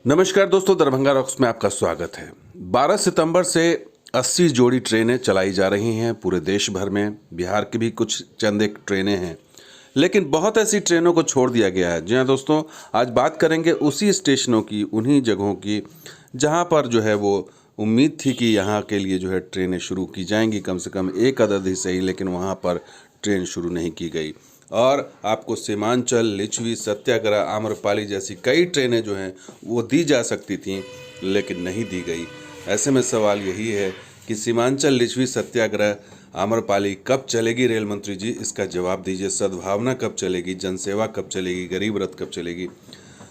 नमस्कार दोस्तों, दरभंगा रॉक्स में आपका स्वागत है। 12 सितंबर से 80 जोड़ी ट्रेनें चलाई जा रही हैं पूरे देश भर में। बिहार की भी कुछ चंद एक ट्रेनें हैं, लेकिन बहुत ऐसी ट्रेनों को छोड़ दिया गया है। जी हाँ दोस्तों, आज बात करेंगे उसी स्टेशनों की, उन्हीं जगहों की जहाँ पर जो है वो उम्मीद थी कि यहाँ के लिए जो है ट्रेनें शुरू की जाएंगी, कम से कम एक अदद ही सही, लेकिन वहाँ पर ट्रेन शुरू नहीं की गई। और आपको सीमांचल, लिच्छवी, सत्याग्रह, आम्रपाली जैसी कई ट्रेनें जो हैं वो दी जा सकती थीं, लेकिन नहीं दी गई। ऐसे में सवाल यही है कि सीमांचल, लिच्छवी, सत्याग्रह, आम्रपाली कब चलेगी रेल मंत्री जी? इसका जवाब दीजिए। सद्भावना कब चलेगी? जनसेवा कब चलेगी? गरीब रथ कब चलेगी?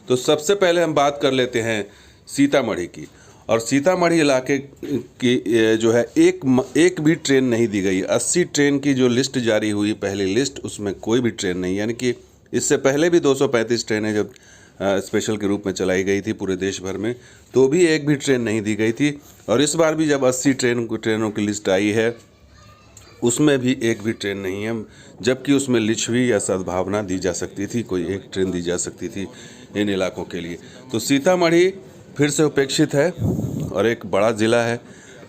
तो सबसे पहले हम बात कर लेते हैं सीतामढ़ी की। और सीतामढ़ी इलाके की जो है एक भी ट्रेन नहीं दी गई। 80 ट्रेन की जो लिस्ट जारी हुई, पहली लिस्ट, उसमें कोई भी ट्रेन नहीं। यानी कि इससे पहले भी 235 ट्रेनें जब स्पेशल के रूप में चलाई गई थी पूरे देश भर में, तो भी एक भी ट्रेन नहीं दी गई थी। और इस बार भी जब 80 ट्रेनों की लिस्ट आई है, उसमें भी एक भी ट्रेन नहीं है, जबकि उसमें लिच्छवी या सद्भावना दी जा सकती थी, कोई एक ट्रेन दी जा सकती थी इन इलाकों के लिए। तो सीतामढ़ी फिर से उपेक्षित है और एक बड़ा ज़िला है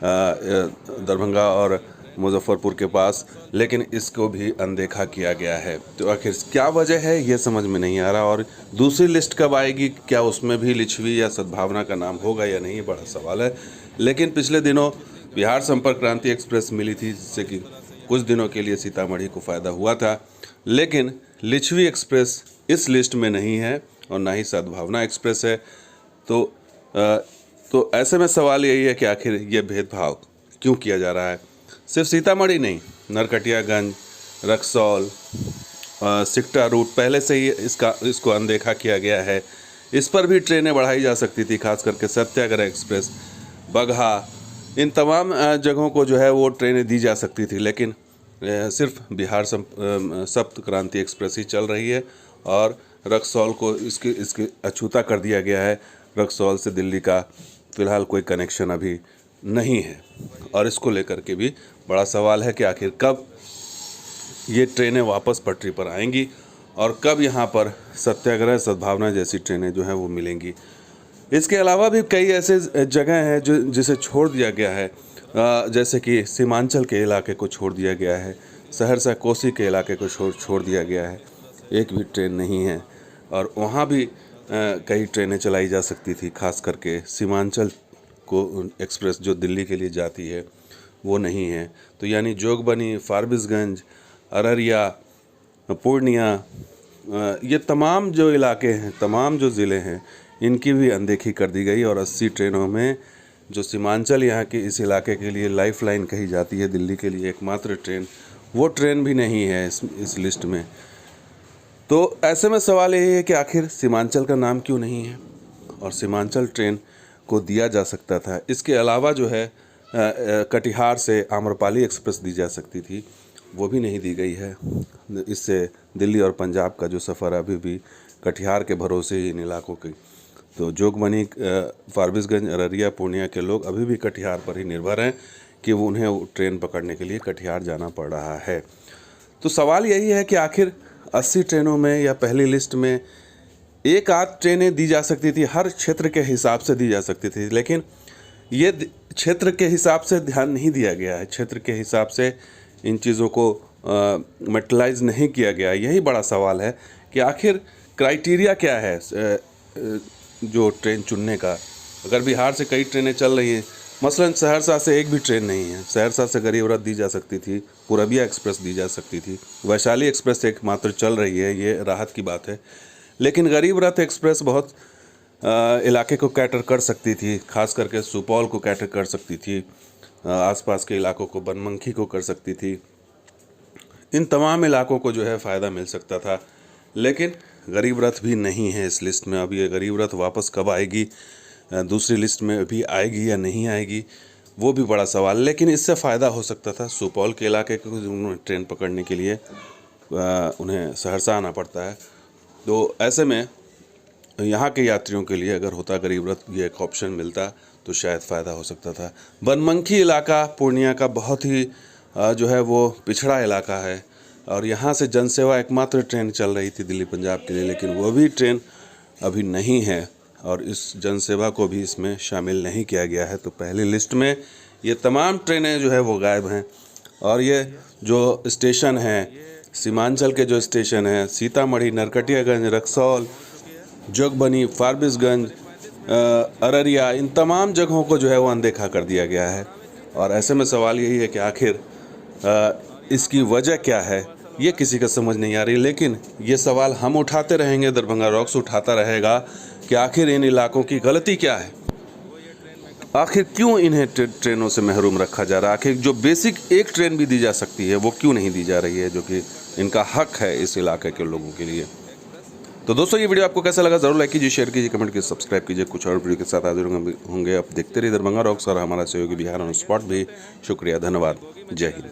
दरभंगा और मुजफ्फरपुर के पास, लेकिन इसको भी अनदेखा किया गया है। तो आखिर क्या वजह है, ये समझ में नहीं आ रहा। और दूसरी लिस्ट कब आएगी? क्या उसमें भी लिच्छवी या सद्भावना का नाम होगा या नहीं, बड़ा सवाल है। लेकिन पिछले दिनों बिहार संपर्क क्रांति एक्सप्रेस मिली थी, जिससे कि कुछ दिनों के लिए सीतामढ़ी को फ़ायदा हुआ था, लेकिन लिच्छवी एक्सप्रेस इस लिस्ट में नहीं है और ना ही सद्भावना एक्सप्रेस है। तो ऐसे में सवाल यही है कि आखिर ये भेदभाव क्यों किया जा रहा है? सिर्फ सीतामढ़ी नहीं, नरकटियागंज, रक्सौल, सिकटा रूट पहले से ही इसको अनदेखा किया गया है। इस पर भी ट्रेनें बढ़ाई जा सकती थी, खास करके सत्याग्रह एक्सप्रेस, बगहा, इन तमाम जगहों को जो है वो ट्रेनें दी जा सकती थी, लेकिन सिर्फ बिहार सप्त क्रांति एक्सप्रेस ही चल रही है। और रक्सौल को इसके अछूता कर दिया गया है। रक्सौल से दिल्ली का फ़िलहाल कोई कनेक्शन अभी नहीं है, और इसको लेकर के भी बड़ा सवाल है कि आखिर कब ये ट्रेनें वापस पटरी पर आएंगी और कब यहाँ पर सत्याग्रह, सद्भावना जैसी ट्रेनें जो हैं वो मिलेंगी। इसके अलावा भी कई ऐसे जगह हैं जिसे छोड़ दिया गया है, जैसे कि सीमांचल के इलाके को छोड़ दिया गया है, सहरसा कोसी के इलाके को छोड़ दिया गया है, एक भी ट्रेन नहीं है। और वहाँ भी कई ट्रेनें चलाई जा सकती थी, खास करके सीमांचल को एक्सप्रेस जो दिल्ली के लिए जाती है वो नहीं है। तो यानी जोगबनी, फारबिसगंज, अररिया, पूर्णिया, ये तमाम जो इलाके हैं, तमाम जो ज़िले हैं, इनकी भी अनदेखी कर दी गई। और 80 ट्रेनों में जो सीमांचल यहाँ के इस इलाके के लिए लाइफलाइन कही जाती है, दिल्ली के लिए एकमात्र ट्रेन, वो ट्रेन भी नहीं है इस लिस्ट में। तो ऐसे में सवाल यही है कि आखिर सीमांचल का नाम क्यों नहीं है, और सीमांचल ट्रेन को दिया जा सकता था। इसके अलावा जो है कटिहार से आम्रपाली एक्सप्रेस दी जा सकती थी, वो भी नहीं दी गई है। इससे दिल्ली और पंजाब का जो सफ़र अभी भी कटिहार के भरोसे ही इन इलाकों की। तो जोगबनी, फारबिसगंज, अररिया, पूर्णिया के लोग अभी भी कटिहार पर ही निर्भर हैं कि वो उन्हें ट्रेन पकड़ने के लिए कटिहार जाना पड़ रहा है। तो सवाल यही है कि आखिर 80 ट्रेनों में या पहली लिस्ट में एक आध ट्रेनें दी जा सकती थी, हर क्षेत्र के हिसाब से दी जा सकती थी, लेकिन ये क्षेत्र के हिसाब से ध्यान नहीं दिया गया है। क्षेत्र के हिसाब से इन चीज़ों को मेटलाइज नहीं किया गया। यही बड़ा सवाल है कि आखिर क्राइटेरिया क्या है जो ट्रेन चुनने का। अगर बिहार से कई ट्रेनें चल रही हैं, मसलन सहरसा से एक भी ट्रेन नहीं है। सहरसा से गरीब रथ दी जा सकती थी, पूरबिया एक्सप्रेस दी जा सकती थी, वैशाली एक्सप्रेस एकमात्र चल रही है, ये राहत की बात है। लेकिन गरीब रथ एक्सप्रेस बहुत इलाके को कैटर कर सकती थी, खास करके सुपौल को कैटर कर सकती थी, आसपास के इलाकों को, बनमनखी को कर सकती थी। इन तमाम इलाकों को जो है फ़ायदा मिल सकता था, लेकिन गरीब रथ भी नहीं है इस लिस्ट में। अब ये गरीब रथ वापस कब आएगी, दूसरी लिस्ट में भी आएगी या नहीं आएगी, वो भी बड़ा सवाल। लेकिन इससे फ़ायदा हो सकता था सुपौल के इलाके को ट्रेन पकड़ने के लिए उन्हें सहरसा आना पड़ता है। तो ऐसे में यहाँ के यात्रियों के लिए अगर होता गरीब रथ, ये एक ऑप्शन मिलता, तो शायद फ़ायदा हो सकता था। बनमनखी इलाका पूर्णिया का बहुत ही जो है वो पिछड़ा इलाका है, और यहाँ से जनसेवा एकमात्र ट्रेन चल रही थी दिल्ली पंजाब के लिए, लेकिन वो भी ट्रेन अभी नहीं है। और इस जनसेवा को भी इसमें शामिल नहीं किया गया है। तो पहली लिस्ट में ये तमाम ट्रेनें जो है वो गायब हैं। और ये जो स्टेशन हैं, सीमांचल के जो स्टेशन हैं, सीतामढ़ी, नरकटियागंज, रक्सौल, जोगबनी, फारबिसगंज, अररिया, इन तमाम जगहों को जो है वो अनदेखा कर दिया गया है। और ऐसे में सवाल यही है कि आखिर इसकी वजह क्या है, ये किसी का समझ नहीं आ रही। लेकिन ये सवाल हम उठाते रहेंगे, दरभंगा रॉक्स उठाता रहेगा कि आखिर इन इलाकों की गलती क्या है, आखिर क्यों इन्हें ट्रेनों से महरूम रखा जा रहा है, आखिर जो बेसिक एक ट्रेन भी दी जा सकती है वो क्यों नहीं दी जा रही है, जो कि इनका हक है इस इलाके के लोगों के लिए। तो दोस्तों, ये वीडियो आपको कैसा लगा ज़रूर लाइक कीजिए, शेयर कीजिए, कमेंट कीजिए, सब्सक्राइब कीजिए। कुछ और वीडियो के साथ हाजिर होंगे। अब देखते रहिए दरभंगा रॉक्स और हमारा सहयोगी बिहार ऑन स्पॉट भी। शुक्रिया, धन्यवाद, जय हिंद।